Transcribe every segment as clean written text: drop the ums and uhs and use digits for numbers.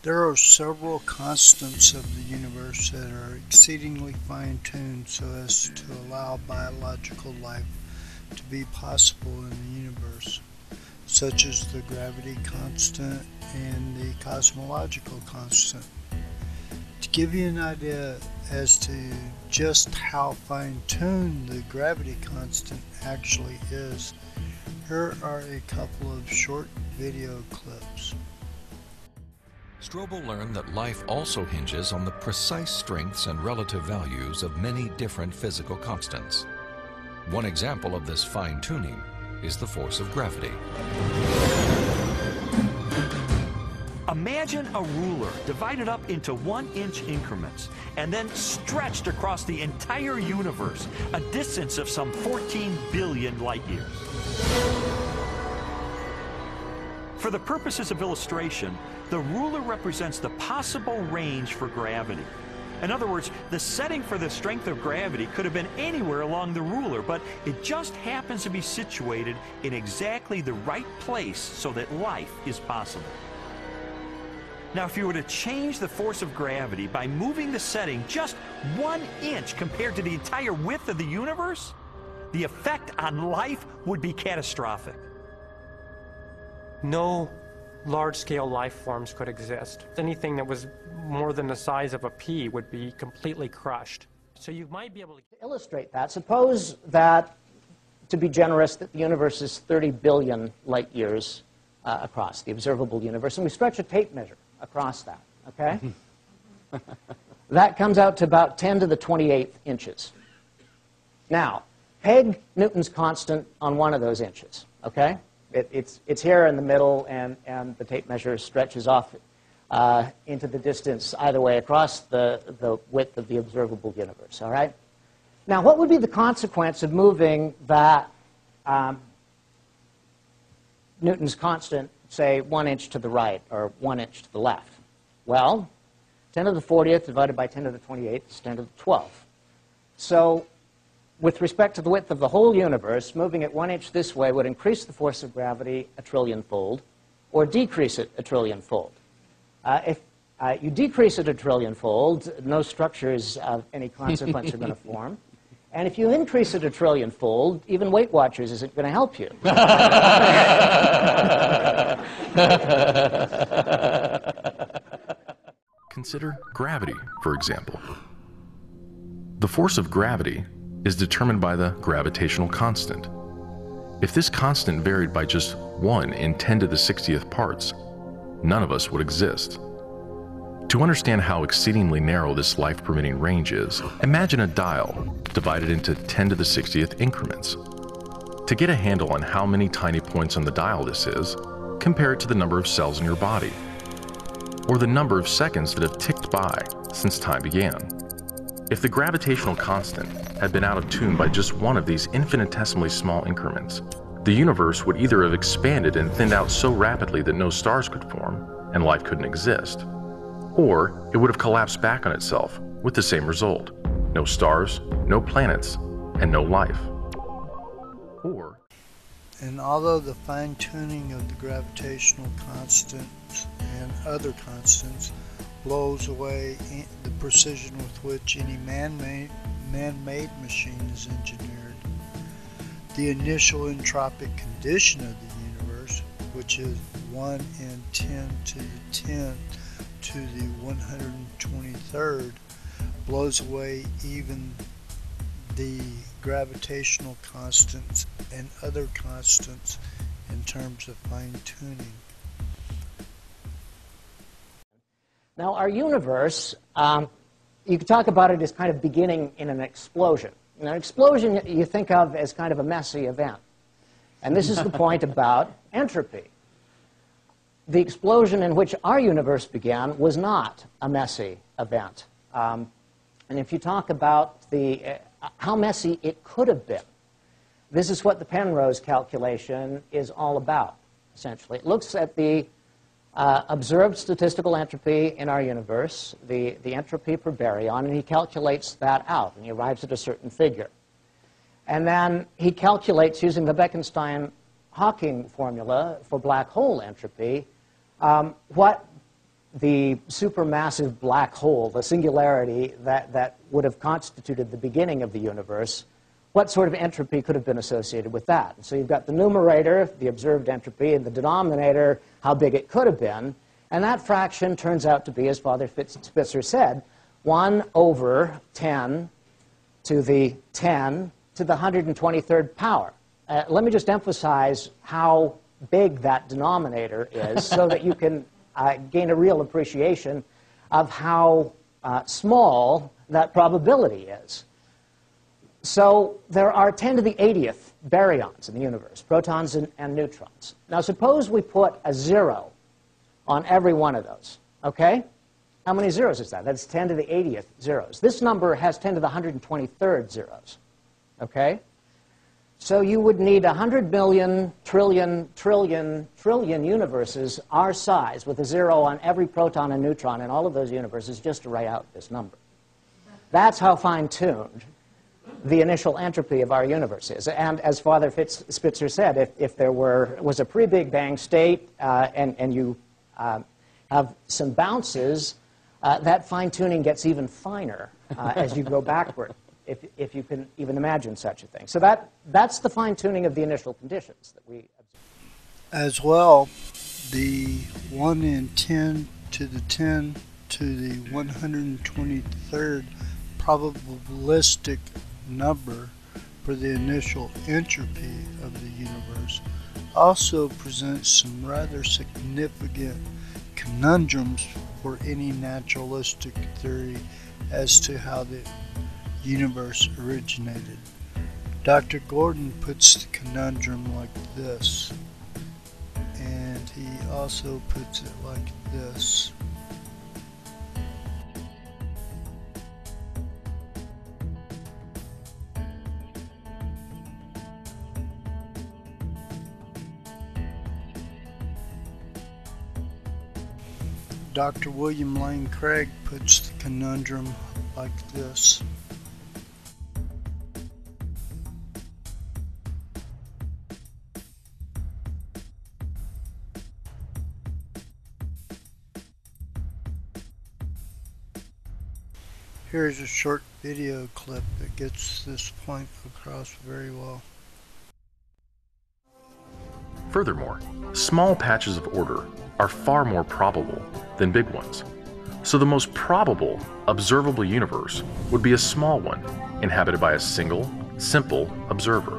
There are several constants of the universe that are exceedingly fine-tuned so as to allow biological life to be possible in the universe, such as the gravity constant and the cosmological constant. To give you an idea as to just how fine-tuned the gravity constant actually is, here are a couple of short video clips. Strobel learned that life also hinges on the precise strengths and relative values of many different physical constants. One example of this fine-tuning is the force of gravity. Imagine a ruler divided up into 1-inch increments and then stretched across the entire universe, a distance of some 14 billion light years. For the purposes of illustration, the ruler represents the possible range for gravity. In other words, the setting for the strength of gravity could have been anywhere along the ruler, but it just happens to be situated in exactly the right place so that life is possible. Now, if you were to change the force of gravity by moving the setting just 1 inch compared to the entire width of the universe, the effect on life would be catastrophic. No large-scale life forms could exist. Anything that was more than the size of a pea would be completely crushed. So you might be able to illustrate that. Suppose that, to be generous, that the universe is 30 billion light years across, the observable universe, and we stretch a tape measure across that, okay? That comes out to about 10 to the 28th inches. Now, peg Newton's constant on one of those inches, okay? It's here in the middle, and the tape measure stretches off into the distance either way across the width of the observable universe, all right? Now, what would be the consequence of moving that Newton's constant, say, 1 inch to the right or 1 inch to the left? Well, 10 to the 40th divided by 10 to the 28th is 10 to the 12th. So with respect to the width of the whole universe, moving it 1 inch this way would increase the force of gravity a trillion-fold or decrease it a trillion-fold. If you decrease it a trillion-fold, no structures of any consequence are going to form. And if you increase it a trillion-fold, even Weight Watchers isn't going to help you. Consider gravity, for example. The force of gravity is determined by the gravitational constant. If this constant varied by just 1 in 10 to the 60th parts, none of us would exist. To understand how exceedingly narrow this life-permitting range is, imagine a dial divided into 10 to the 60th increments. To get a handle on how many tiny points on the dial this is, compare it to the number of cells in your body, or the number of seconds that have ticked by since time began. If the gravitational constant had been out of tune by just one of these infinitesimally small increments, the universe would either have expanded and thinned out so rapidly that no stars could form and life couldn't exist, or it would have collapsed back on itself with the same result: no stars, no planets, and no life. And although the fine-tuning of the gravitational constants and other constants blows away the precision with which any man-made machine is engineered, the initial entropic condition of the universe, which is 1 in 10 to the 10th to the 123rd, blows away even the gravitational constants and other constants in terms of fine-tuning. Now, our universe, you could talk about it as kind of beginning in an explosion. Now, an explosion you think of as kind of a messy event. And this is the point about entropy. The explosion in which our universe began was not a messy event. And if you talk about how messy it could have been, this is what the Penrose calculation is all about, essentially. It looks at the observed statistical entropy in our universe, the entropy per baryon, and he calculates that out, and he arrives at a certain figure. And then he calculates, using the Bekenstein-Hawking formula for black hole entropy, what the supermassive black hole, the singularity that would have constituted the beginning of the universe, what sort of entropy could have been associated with that? So you've got the numerator, the observed entropy, and the denominator, how big it could have been. And that fraction turns out to be, as Father Spitzer said, 1 over 10 to the 10 to the 123rd power. Let me just emphasize how big that denominator is so that you can gain a real appreciation of how small that probability is. So there are 10 to the 80th baryons in the universe, protons and neutrons. Now suppose we put a 0 on every one of those, okay? How many zeros is that? That's 10 to the 80th zeros. This number has 10 to the 123rd zeros, okay? So you would need 100 million, trillion universes our size with a 0 on every proton and neutron in all of those universes just to write out this number. That's how fine-tuned the initial entropy of our universe is. And as Father Spitzer said, if there was a pre-Big Bang state and you have some bounces, that fine-tuning gets even finer as you go backward, if you can even imagine such a thing. So that's the fine-tuning of the initial conditions that we observe. As well, the 1 in 10 to the 10 to the 123rd probabilistic number for the initial entropy of the universe also presents some rather significant conundrums for any naturalistic theory as to how the universe originated. Dr. Gordon puts the conundrum like this, and he also puts it like this. Dr. William Lane Craig puts the conundrum like this. Here's a short video clip that gets this point across very well. Furthermore, small patches of order are far more probable than big ones. So the most probable observable universe would be a small one, inhabited by a single, simple observer.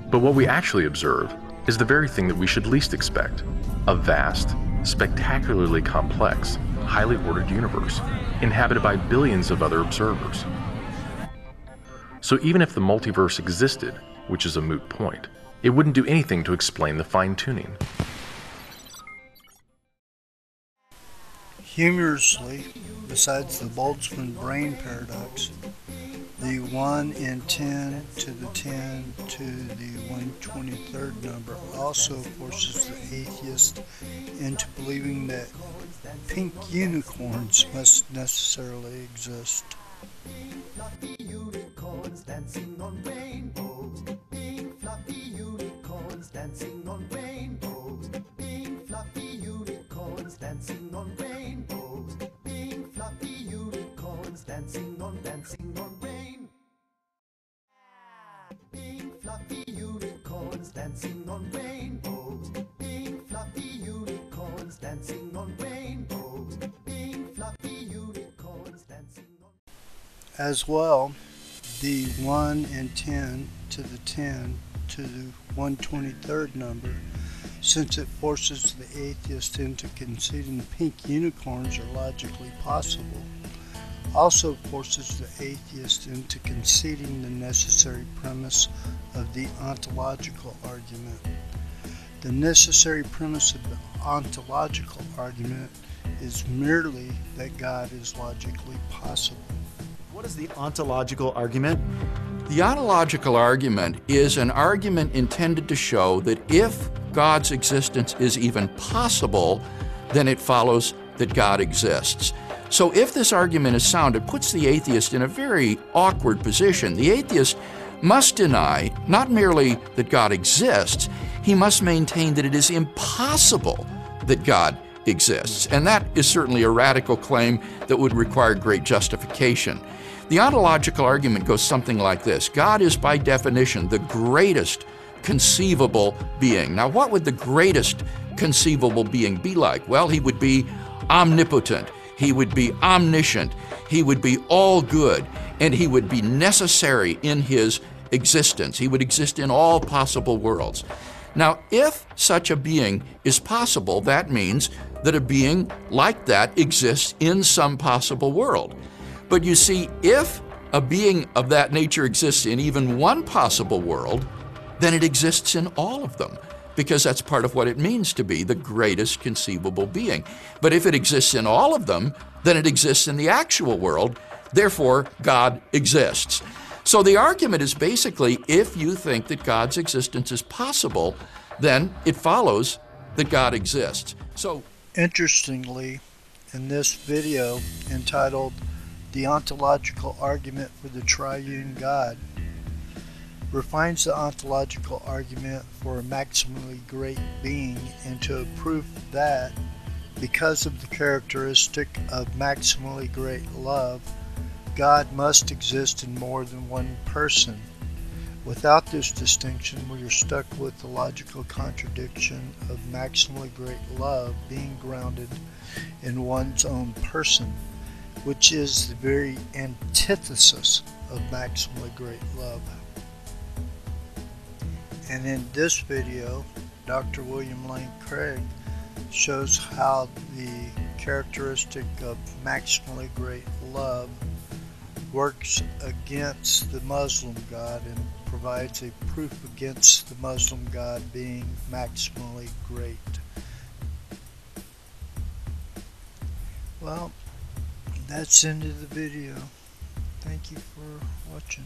But what we actually observe is the very thing that we should least expect: a vast, spectacularly complex, highly ordered universe, inhabited by billions of other observers. So even if the multiverse existed, which is a moot point, it wouldn't do anything to explain the fine-tuning. Humorously, besides the Boltzmann brain paradox, the 1 in 10 to the 10 to the 123rd number also forces the atheist into believing that pink unicorns must necessarily exist. Fluffy unicorns dancing on rainbows. Pink fluffy unicorns dancing on rainbows. Pink fluffy unicorns dancing on rainbows. Pink fluffy unicorns dancing on rain. Pink fluffy unicorns dancing on rainbows. Pink fluffy unicorns dancing on rainbows. Pink fluffy unicorns dancing on. As well, the 1 in 10 to the 10 to the 123rd number, since it forces the atheist into conceding pink unicorns are logically possible, also forces the atheist into conceding the necessary premise of the ontological argument. The necessary premise of the ontological argument is merely that God is logically possible. What is the ontological argument? The ontological argument is an argument intended to show that if God's existence is even possible, then it follows that God exists. So if this argument is sound, it puts the atheist in a very awkward position. The atheist must deny not merely that God exists, he must maintain that it is impossible that God exists. And that is certainly a radical claim that would require great justification. The ontological argument goes something like this. God is by definition the greatest conceivable being. Now, what would the greatest conceivable being be like? Well, he would be omnipotent, he would be omniscient, he would be all good, and he would be necessary in his existence. He would exist in all possible worlds. Now, if such a being is possible, that means that a being like that exists in some possible world. But you see, if a being of that nature exists in even one possible world, then it exists in all of them, because that's part of what it means to be the greatest conceivable being. But if it exists in all of them, then it exists in the actual world, therefore God exists. So the argument is basically, if you think that God's existence is possible, then it follows that God exists. So, interestingly, in this video entitled The Ontological Argument for the Triune God, refines the ontological argument for a maximally great being into a proof that, because of the characteristic of maximally great love, God must exist in more than one person. Without this distinction, we are stuck with the logical contradiction of maximally great love being grounded in one's own person, which is the very antithesis of maximally great love. And in this video, Dr. William Lane Craig shows how the characteristic of maximally great love works against the Muslim God and provides a proof against the Muslim God being maximally great. Well, that's the end of the video. Thank you for watching.